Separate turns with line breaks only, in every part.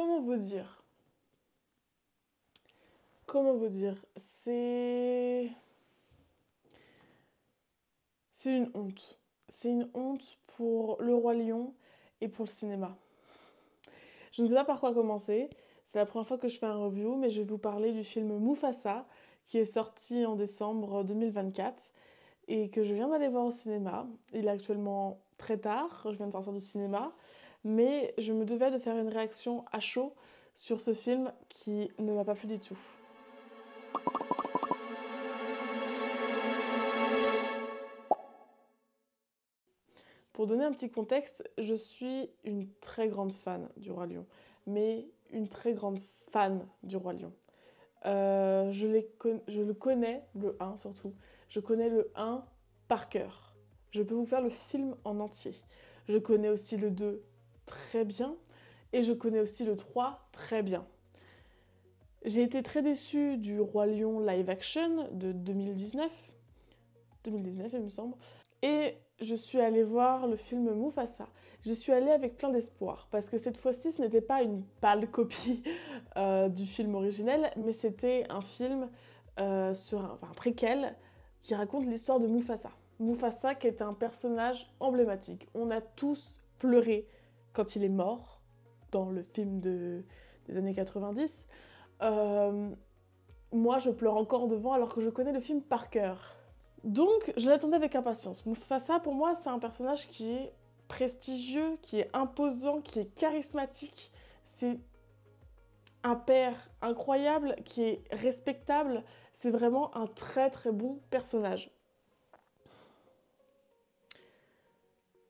comment vous dire? Comment vous dire? C'est une honte. C'est une honte pour Le Roi Lion et pour le cinéma. Je ne sais pas par quoi commencer. C'est la première fois que je fais un review, mais je vais vous parler du film Mufasa, qui est sorti en décembre 2024 et que je viens d'aller voir au cinéma. Il est actuellement très tard, je viens de sortir du cinéma, mais je me devais de faire une réaction à chaud sur ce film qui ne m'a pas plu du tout. Pour donner un petit contexte, je suis une très grande fan du Roi Lion, mais une très grande fan du Roi Lion. Je le connais, le 1 surtout, je connais le 1 par cœur. Je peux vous faire le film en entier. Je connais aussi le 2 très bien, et je connais aussi le 3 très bien. J'ai été très déçue du Roi Lion live action de 2019, il me semble, et je suis allée voir le film Mufasa. J'y suis allée avec plein d'espoir, parce que cette fois-ci, ce n'était pas une pâle copie du film originel, mais c'était un film sur un préquel qui raconte l'histoire de Mufasa. Mufasa qui est un personnage emblématique. On a tous pleuré quand il est mort dans le film des années 90. Moi, je pleure encore devant alors que je connais le film par cœur. Donc, je l'attendais avec impatience. Mufasa, pour moi, c'est un personnage qui est prestigieux, qui est imposant, qui est charismatique. C'est un père incroyable, qui est respectable. C'est vraiment un très très bon personnage.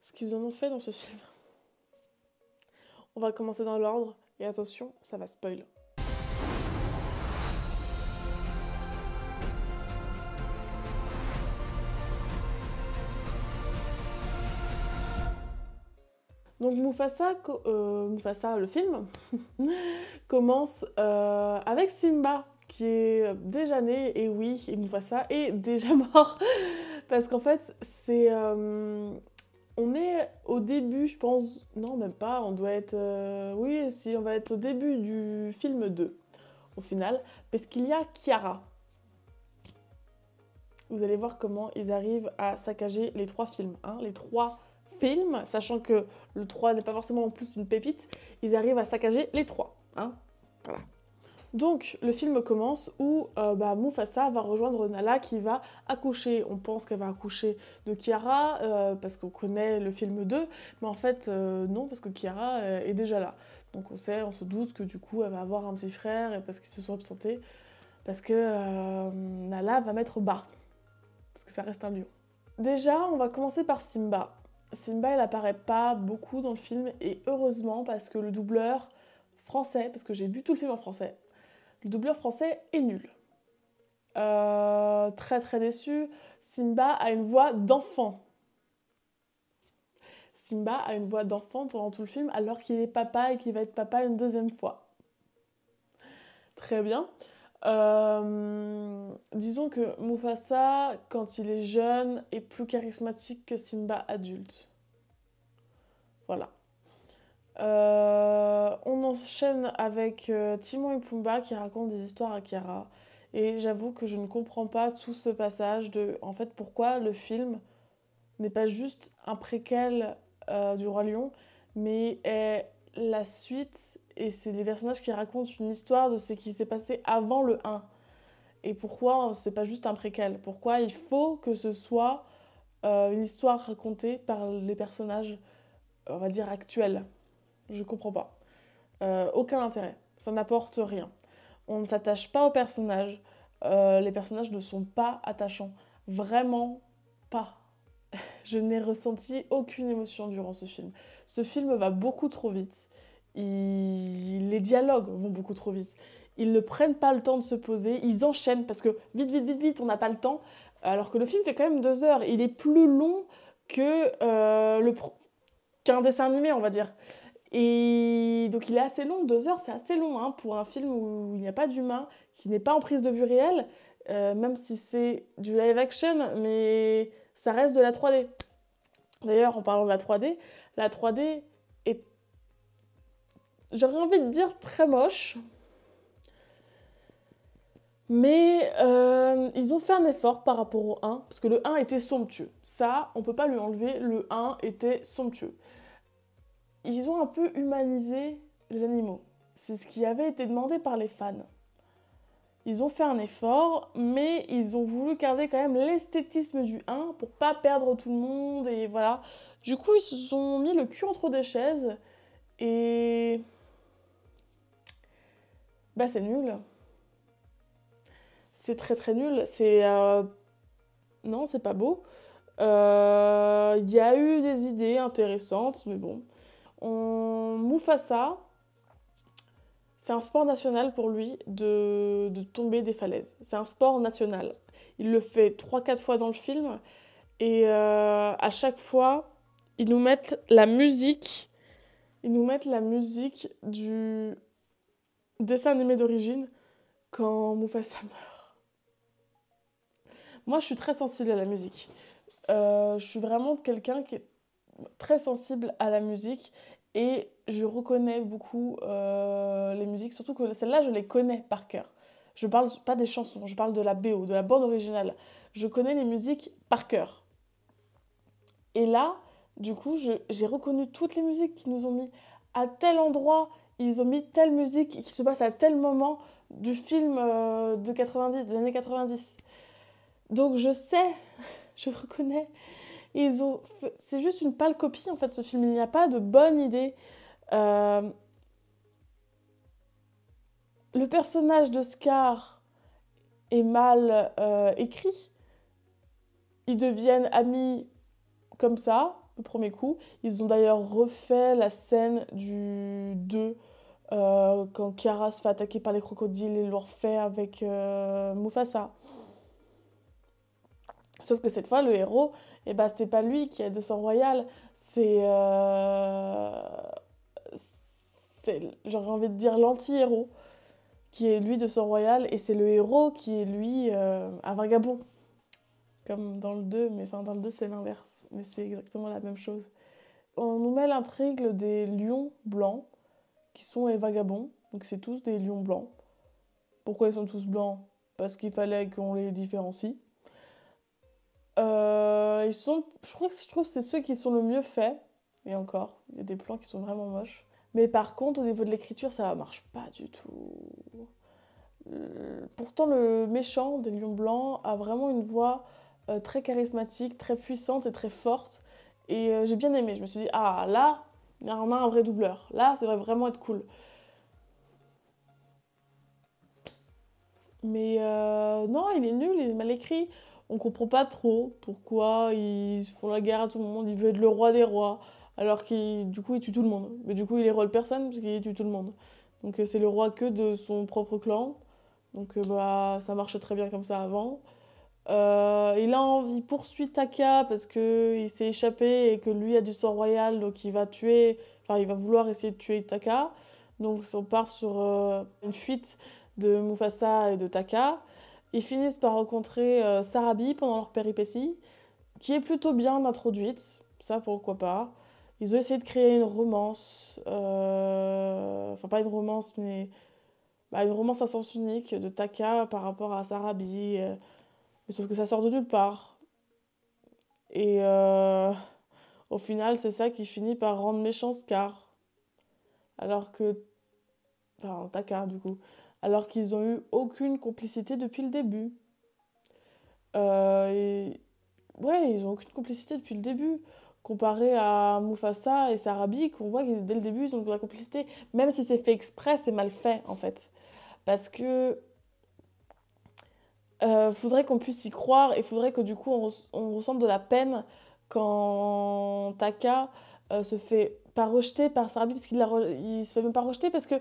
Ce qu'ils en ont fait dans ce film. On va commencer dans l'ordre, et attention, ça va spoil. Donc Mufasa, le film, commence avec Simba, qui est déjà né, et oui, et Mufasa est déjà mort. Parce qu'en fait, on est au début, je pense... Non, même pas, on doit être... Oui, si, on va être au début du film 2, au final. Parce qu'il y a Kiara. Vous allez voir comment ils arrivent à saccager les 3 films, hein, les 3 films, sachant que le 3 n'est pas forcément en plus une pépite, ils arrivent à saccager les 3. Hein, voilà. Donc, le film commence où Mufasa va rejoindre Nala qui va accoucher. On pense qu'elle va accoucher de Kiara parce qu'on connaît le film 2, mais en fait, non, parce que Kiara est déjà là. Donc, on se doute que du coup, elle va avoir un petit frère et parce qu'ils se sont absentés, parce que Nala va mettre bas, parce que ça reste un lion. Déjà, on va commencer par Simba. Simba, elle apparaît pas beaucoup dans le film, et heureusement, parce que le doubleur français, parce que j'ai vu tout le film en français, le doubleur français est nul. Très très déçu. Simba a une voix d'enfant. Simba a une voix d'enfant durant tout le film, alors qu'il est papa et qu'il va être papa une 2e fois. Très bien. Disons que Mufasa, quand il est jeune, est plus charismatique que Simba adulte. Voilà. On enchaîne avec Timon et Pumba qui racontent des histoires à Kiara. Et j'avoue que je ne comprends pas tout ce passage de... En fait, pourquoi le film n'est pas juste un préquel du Roi Lion, mais est la suite, et c'est les personnages qui racontent une histoire de ce qui s'est passé avant le 1. Et pourquoi c'est pas juste un préquel? Pourquoi il faut que ce soit une histoire racontée par les personnages, on va dire, actuels? Je comprends pas. Aucun intérêt. Ça n'apporte rien. On ne s'attache pas aux personnages. Les personnages ne sont pas attachants. Vraiment pas. Je n'ai ressenti aucune émotion durant ce film. Ce film va beaucoup trop vite. Les dialogues vont beaucoup trop vite. Ils ne prennent pas le temps de se poser. Ils enchaînent parce que vite, vite, vite, vite, on n'a pas le temps. Alors que le film fait quand même 2 heures. Il est plus long que qu'un dessin animé, on va dire. Et donc il est assez long, 2 heures c'est assez long hein, pour un film où il n'y a pas d'humain, qui n'est pas en prise de vue réelle, même si c'est du live action, mais ça reste de la 3D. D'ailleurs, en parlant de la 3D est j'aurais envie de dire très moche. Mais ils ont fait un effort par rapport au 1, parce que le 1 était somptueux. Ça, on peut pas lui enlever, le 1 était somptueux. Ils ont un peu humanisé les animaux. C'est ce qui avait été demandé par les fans. Ils ont fait un effort, mais ils ont voulu garder quand même l'esthétisme du 1 pour pas perdre tout le monde, et voilà. Du coup, ils se sont mis le cul entre des chaises, et... Bah c'est nul. C'est très très nul. C'est... Non, c'est pas beau. Il y a eu des idées intéressantes, mais bon. Mufasa, c'est un sport national pour lui de tomber des falaises. C'est un sport national. Il le fait 3-4 fois dans le film. Et à chaque fois, ils nous mettent la musique. Ils nous mettent la musique du dessin animé d'origine quand Mufasa meurt. Moi, je suis très sensible à la musique. Je suis vraiment quelqu'un qui est très sensible à la musique et je reconnais beaucoup les musiques, surtout que celles-là, je les connais par cœur. Je parle pas des chansons, je parle de la BO, de la bande originale. Je connais les musiques par cœur. Et là, du coup, j'ai reconnu toutes les musiques qu'ils nous ont mis à tel endroit, ils ont mis telle musique qui se passe à tel moment du film de 90, des années 90. Donc je sais, je reconnais. C'est juste une pâle copie en fait ce film, il n'y a pas de bonne idée. Euh, le personnage de Scar est mal écrit. Ils deviennent amis comme ça, le premier coup. Ils ont d'ailleurs refait la scène du 2 quand Kiara se fait attaquer par les crocodiles, ils l'ont refait avec Mufasa. Sauf que cette fois, le héros, eh ben, c'est pas lui qui est de sang royal, j'aurais envie de dire l'anti-héros, qui est lui de sang royal, et c'est le héros qui est lui un vagabond. Comme dans le 2, mais enfin dans le 2 c'est l'inverse, mais c'est exactement la même chose. On nous met l'intrigue des lions blancs, qui sont les vagabonds, donc c'est tous des lions blancs. Pourquoi ils sont tous blancs? Parce qu'il fallait qu'on les différencie. Je trouve que c'est ceux qui sont le mieux faits. Et encore, il y a des plans qui sont vraiment moches. Mais par contre, au niveau de l'écriture, ça marche pas du tout. Pourtant, le méchant des Lions Blancs a vraiment une voix très charismatique, très puissante et très forte. Et j'ai bien aimé. Je me suis dit, ah là, on a un vrai doubleur. Là, ça va vraiment être cool. Mais non, il est nul, il est mal écrit. On comprend pas trop pourquoi ils font la guerre à tout le monde. Il veut être le roi des rois, alors qu'il du coup il tue tout le monde. Mais du coup il est roi de personne parce qu'il tue tout le monde. Donc c'est le roi que de son propre clan. Donc bah ça marchait très bien comme ça avant. Il poursuit Taka parce que il s'est échappé et que lui a du sang royal, donc il va vouloir essayer de tuer Taka. Donc on part sur une fuite de Mufasa et de Taka. Ils finissent par rencontrer Sarabi pendant leur péripétie, qui est plutôt bien introduite, ça pourquoi pas. Ils ont essayé de créer une romance, enfin pas une romance, mais bah, une romance à sens unique de Taka par rapport à Sarabi. Mais sauf que ça sort de nulle part. Et au final, c'est ça qui finit par rendre méchant Scar. Alors que... Enfin, Taka, du coup. Alors qu'ils ont eu aucune complicité depuis le début. Et... Ouais, ils ont aucune complicité depuis le début. Comparé à Mufasa et Sarabi, qu'on voit que dès le début, ils ont de la complicité. Même si c'est fait exprès, c'est mal fait, en fait. Parce que faudrait qu'on puisse y croire et faudrait que du coup on ressente de la peine quand Taka se fait pas rejeter par Sarabi parce il se fait même pas rejeter parce que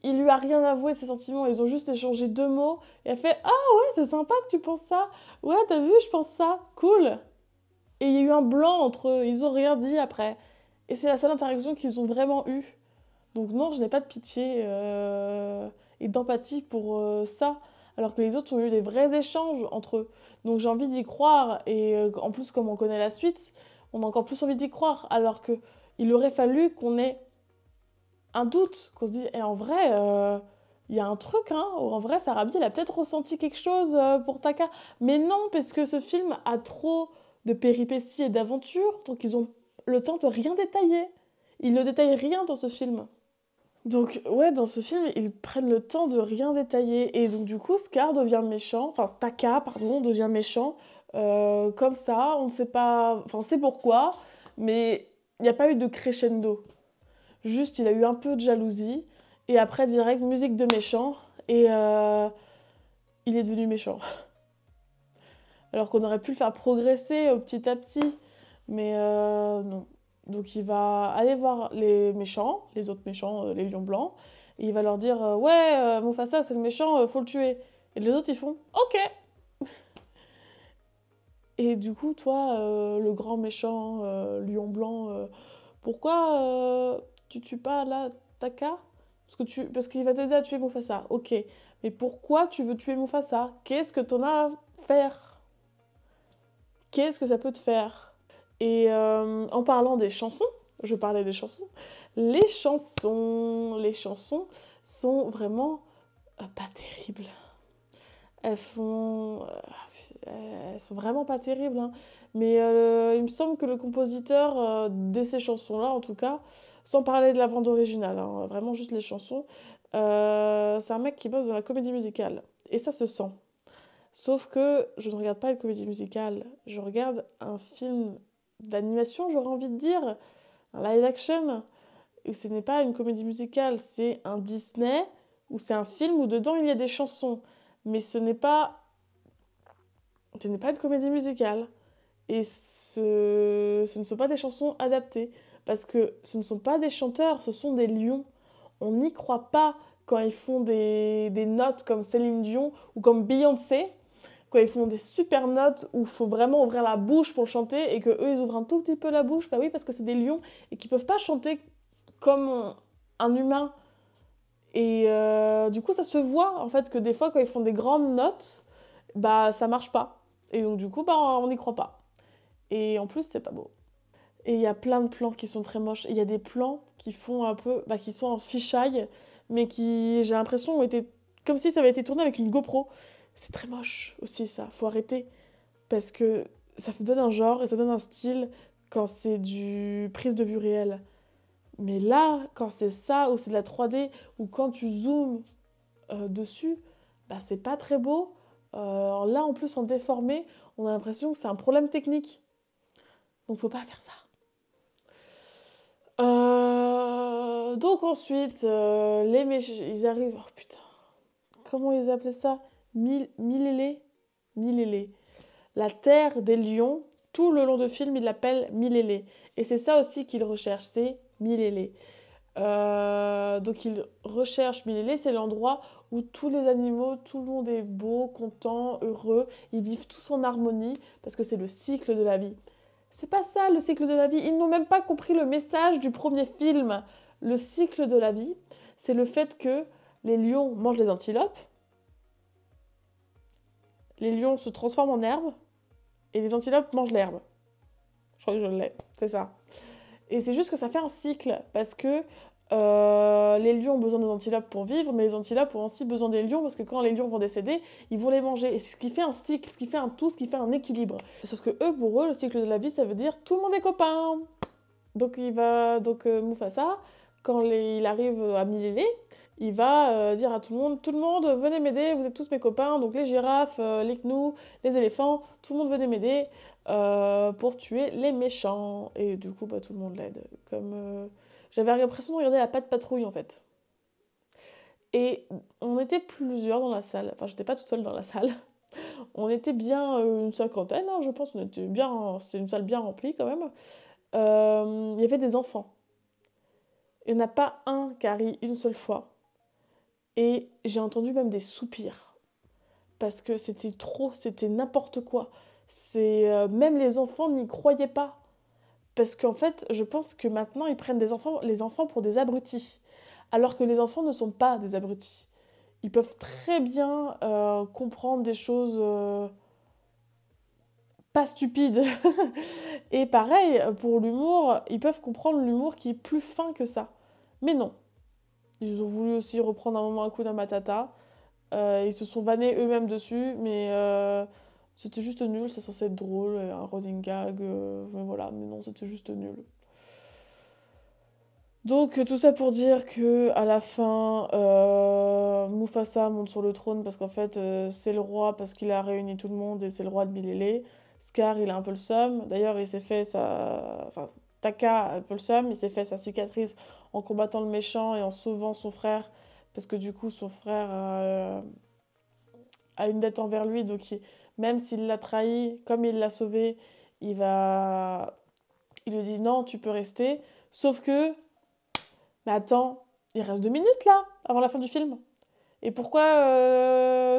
il lui a rien avoué de ses sentiments, ils ont juste échangé 2 mots et elle fait ah ouais c'est sympa que tu penses ça, ouais t'as vu je pense ça, cool. Et il y a eu un blanc entre eux, ils ont rien dit après et c'est la seule interaction qu'ils ont vraiment eue. Donc non, je n'ai pas de pitié et d'empathie pour ça, alors que les autres ont eu des vrais échanges entre eux. Donc j'ai envie d'y croire, et en plus comme on connaît la suite, on a encore plus envie d'y croire, alors que il aurait fallu qu'on ait un doute, qu'on se dit, en vrai, il y a un truc, hein, ou en vrai, Sarah elle a peut-être ressenti quelque chose pour Taka. Mais non, parce que ce film a trop de péripéties et d'aventures, donc ils ont le temps de rien détailler. Ils ne détaillent rien dans ce film. Donc, ouais, dans ce film, ils prennent le temps de rien détailler. Et donc, du coup, Scar devient méchant, enfin, Taka, pardon, devient méchant. Comme ça, on ne sait pas. Enfin, on sait pourquoi, mais il n'y a pas eu de crescendo. Juste, il a eu un peu de jalousie. Et après, direct, musique de méchant. Et il est devenu méchant. Alors qu'on aurait pu le faire progresser petit à petit. Mais non. Donc il va aller voir les méchants, les autres méchants, les lions blancs. Et il va leur dire ouais, Mufasa, c'est le méchant, faut le tuer. Et les autres, ils font ok. Et du coup, toi, le grand méchant lion blanc, pourquoi tu tues pas là Taka? Parce qu'il va t'aider à tuer Mufasa. Ok. Mais pourquoi tu veux tuer Mufasa? Qu'est-ce que t'en as à faire? Qu'est-ce que ça peut te faire? Et en parlant des chansons, je parlais des chansons, les chansons sont vraiment pas terribles. Elles font... elles sont vraiment pas terribles, hein. Mais il me semble que le compositeur de ces chansons-là, en tout cas, sans parler de la bande originale, hein, vraiment juste les chansons, c'est un mec qui bosse dans la comédie musicale. Et ça se sent. Sauf que je ne regarde pas une comédie musicale, je regarde un film d'animation, j'aurais envie de dire, un live action, où ce n'est pas une comédie musicale, c'est un Disney, où c'est un film où dedans il y a des chansons. Mais ce n'est pas une comédie musicale. Et ce ne sont pas des chansons adaptées. Parce que ce ne sont pas des chanteurs, ce sont des lions. On n'y croit pas quand ils font des notes comme Céline Dion ou comme Beyoncé, quand ils font des super notes où il faut vraiment ouvrir la bouche pour chanter et que eux ils ouvrent un tout petit peu la bouche, bah oui, parce que c'est des lions et qu'ils peuvent pas chanter comme un humain. Et du coup, ça se voit en fait que des fois, quand ils font des grandes notes, bah ça marche pas. Et donc, du coup, bah on n'y croit pas. Et en plus, c'est pas beau. Et il y a plein de plans qui sont très moches. Il y a des plans qui font un peu, bah, qui sont en fisheye, mais qui, j'ai l'impression, ont été comme si ça avait été tourné avec une GoPro. C'est très moche aussi, ça. Faut arrêter. Parce que ça donne un genre et ça donne un style quand c'est du prise de vue réelle. Mais là, quand c'est ça, ou c'est de la 3D, ou quand tu zoomes dessus, bah c'est pas très beau. Alors là, en plus, en déformé, on a l'impression que c'est un problème technique. Donc faut pas faire ça. Donc ensuite, les méchants, ils arrivent... Oh putain, comment ils appelaient ça? Milélé. Milélé. La terre des lions, tout le long du film, il l'appelle Milélé. Et c'est ça aussi qu'il recherche, c'est Milélé. Donc il recherche Milélé, c'est l'endroit où tous les animaux, tout le monde est beau, content, heureux, ils vivent tous en harmonie, parce que c'est le cycle de la vie. C'est pas ça le cycle de la vie, ils n'ont même pas compris le message du premier film. Le cycle de la vie, c'est le fait que les lions mangent les antilopes, les lions se transforment en herbe, et les antilopes mangent l'herbe. Je crois que je l'ai, c'est ça. Et c'est juste que ça fait un cycle, parce que les lions ont besoin des antilopes pour vivre, mais les antilopes ont aussi besoin des lions, parce que quand les lions vont décéder, ils vont les manger. Et c'est ce qui fait un cycle, ce qui fait un tout, ce qui fait un équilibre. Sauf que eux, pour eux, le cycle de la vie, ça veut dire tout le monde est copain. Donc Mufasa, quand il arrive à Milélé, il va dire à tout le monde, venez m'aider, vous êtes tous mes copains. Donc les girafes, les gnous, les éléphants, tout le monde venez m'aider pour tuer les méchants. Et du coup, bah, tout le monde l'aide. J'avais l'impression de regarder la Patte Patrouille en fait. Et on était plusieurs dans la salle. Enfin, j'étais pas toute seule dans la salle. On était bien une cinquantaine, hein, je pense. C'était une salle bien remplie quand même. Il y avait des enfants. Il n'y en a pas un qui a ri une seule fois. Et j'ai entendu même des soupirs. Parce que c'était trop, c'était n'importe quoi. Même les enfants n'y croyaient pas. Parce qu'en fait, je pense que maintenant, ils prennent les enfants pour des abrutis. Alors que les enfants ne sont pas des abrutis. Ils peuvent très bien comprendre des choses pas stupides. Et pareil, pour l'humour, ils peuvent comprendre l'humour qui est plus fin que ça. Mais non. Ils ont voulu aussi reprendre un moment Hakuna Matata. Ils se sont vannés eux-mêmes dessus, mais c'était juste nul. C'est censé être drôle, un running gag. Mais voilà, mais non, c'était juste nul. Donc tout ça pour dire que à la fin, Mufasa monte sur le trône parce qu'en fait c'est le roi parce qu'il a réuni tout le monde et c'est le roi de Mille. Scar il a un peu le seum. D'ailleurs il s'est fait sa, enfin Taka a un peu le seum. Il s'est fait sa cicatrice en combattant le méchant et en sauvant son frère parce que du coup son frère a une dette envers lui donc même s'il l'a trahi, comme il l'a sauvé, il va, il lui dit non tu peux rester. Sauf que mais attends, il reste 2 minutes là, avant la fin du film. Et pourquoi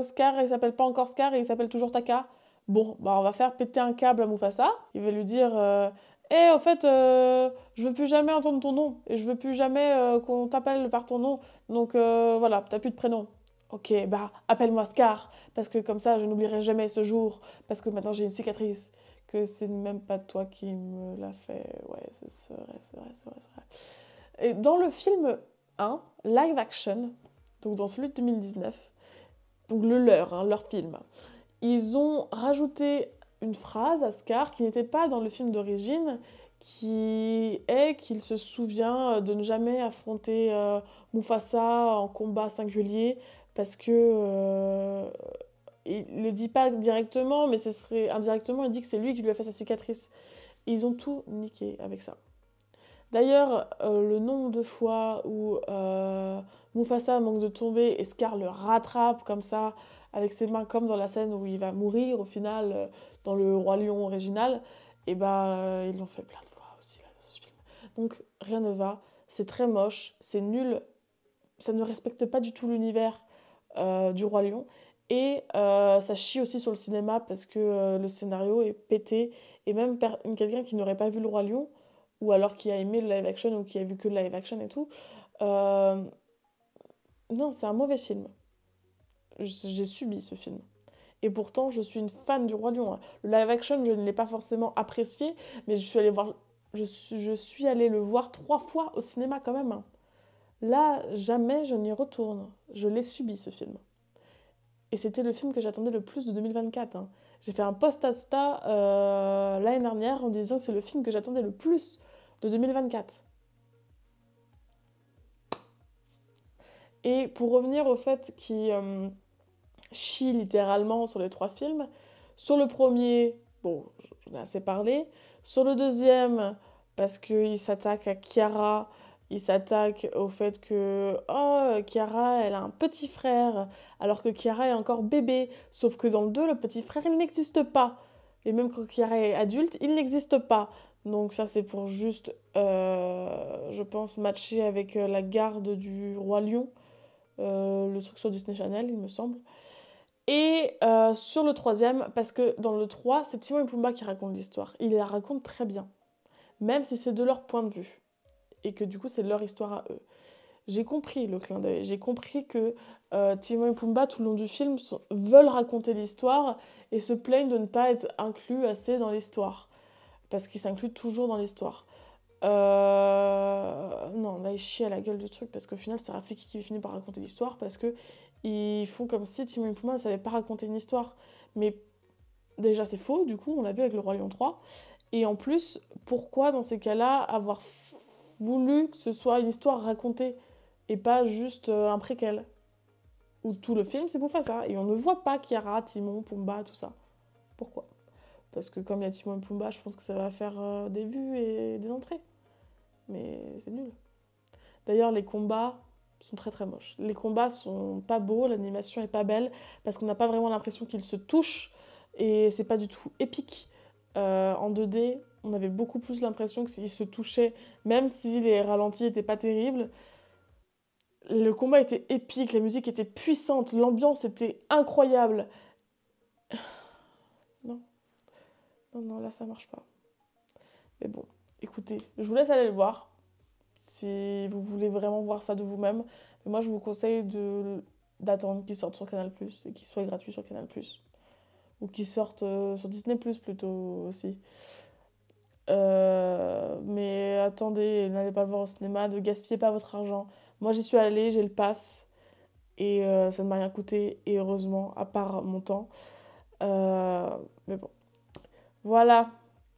Scar, il s'appelle pas encore Scar et il s'appelle toujours Taka? Bon, bah on va faire péter un câble à Mufasa. Il va lui dire au fait, je veux plus jamais entendre ton nom. Et je veux plus jamais qu'on t'appelle par ton nom. Donc voilà, t'as plus de prénom. Ok, bah appelle-moi Scar. Parce que comme ça, je n'oublierai jamais ce jour. Parce que maintenant j'ai une cicatrice. Que c'est même pas toi qui me l'a fait. Ouais, c'est vrai, c'est vrai, c'est vrai, c'est vrai. Et dans le film 1, live action, donc dans celui de 2019, donc le leur, hein, leur film, ils ont rajouté une phrase à Scar qui n'était pas dans le film d'origine, qui est qu'il se souvient de ne jamais affronter Mufasa en combat singulier parce que il le dit pas directement, mais ce serait indirectement, il dit que c'est lui qui lui a fait sa cicatrice. Et ils ont tout niqué avec ça. D'ailleurs, le nombre de fois où Mufasa manque de tomber et Scar le rattrape comme ça, avec ses mains, comme dans la scène où il va mourir au final, dans le Roi Lion original, et bah ils l'ont fait plein de fois aussi là, dans ce film. Donc rien ne va, c'est très moche, c'est nul, ça ne respecte pas du tout l'univers du Roi Lion. Et ça chie aussi sur le cinéma parce que le scénario est pété. Et même quelqu'un qui n'aurait pas vu le Roi Lion, ou alors qui a aimé le live action ou qui a vu que le live action et tout, euh, non, c'est un mauvais film. J'ai subi ce film. Et pourtant, je suis une fan du Roi Lion, hein. Le live action, je ne l'ai pas forcément apprécié, mais je suis allée le voir 3 fois au cinéma quand même, hein. Là, jamais je n'y retourne. Je l'ai subi ce film. Et c'était le film que j'attendais le plus de 2024, hein. J'ai fait un post Insta l'année dernière en disant que c'est le film que j'attendais le plus de 2024. Et pour revenir au fait qu'il chie littéralement sur les 3 films, sur le premier, bon, j'en ai assez parlé. Sur le deuxième, parce qu'il s'attaque à Kiara, il s'attaque au fait que oh, Kiara, elle a un petit frère, alors que Kiara est encore bébé. Sauf que dans le 2, le petit frère, il n'existe pas. Et même quand Kiara est adulte, il n'existe pas. Donc ça, c'est pour juste, je pense, matcher avec la garde du Roi Lion, le truc sur Disney Channel, il me semble. Et sur le troisième, parce que dans le 3, c'est Timon et Pumba qui racontent l'histoire. Ils la racontent très bien, même si c'est de leur point de vue, et que du coup c'est leur histoire à eux. J'ai compris le clin d'œil, j'ai compris que Timon et Pumba, tout le long du film, veulent raconter l'histoire et se plaignent de ne pas être inclus assez dans l'histoire, parce qu'ils s'incluent toujours dans l'histoire. Non, là, ils chient à la gueule du truc parce qu'au final, c'est Rafiki qui finit par raconter l'histoire parce que ils font comme si Timon et Pumba ne savaient pas raconter une histoire. Mais déjà, c'est faux, du coup, on l'a vu avec le Roi Lion 3. Et en plus, pourquoi dans ces cas-là avoir voulu que ce soit une histoire racontée et pas juste un préquel où tout le film c'est pour faire ça et on ne voit pas Kiara, Timon, Pumba, tout ça. Pourquoi? Parce que comme il y a Timon et Pumba, je pense que ça va faire des vues et des entrées. Mais c'est nul. D'ailleurs, les combats sont très très moches. Les combats sont pas beaux, l'animation est pas belle, parce qu'on n'a pas vraiment l'impression qu'ils se touchent, et c'est pas du tout épique. En 2D, on avait beaucoup plus l'impression qu'ils se touchaient, même si les ralentis étaient pas terribles. Le combat était épique, la musique était puissante, l'ambiance était incroyable. Non, non, non, là ça marche pas. Mais bon, écoutez, je vous laisse aller le voir, si vous voulez vraiment voir ça de vous-même. Mais moi, je vous conseille d'attendre qu'il sorte sur Canal+, et qu'il soit gratuit sur Canal+. Ou qu'il sorte sur Disney+, plutôt, aussi. Mais attendez, n'allez pas le voir au cinéma, ne gaspillez pas votre argent. Moi, j'y suis allée, j'ai le pass et ça ne m'a rien coûté, et heureusement, à part mon temps. Euh, mais bon, voilà.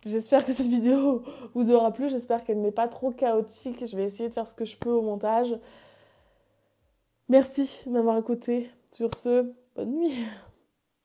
J'espère que cette vidéo vous aura plu, j'espère qu'elle n'est pas trop chaotique. Je vais essayer de faire ce que je peux au montage. Merci de m'avoir écouté. Sur ce, bonne nuit.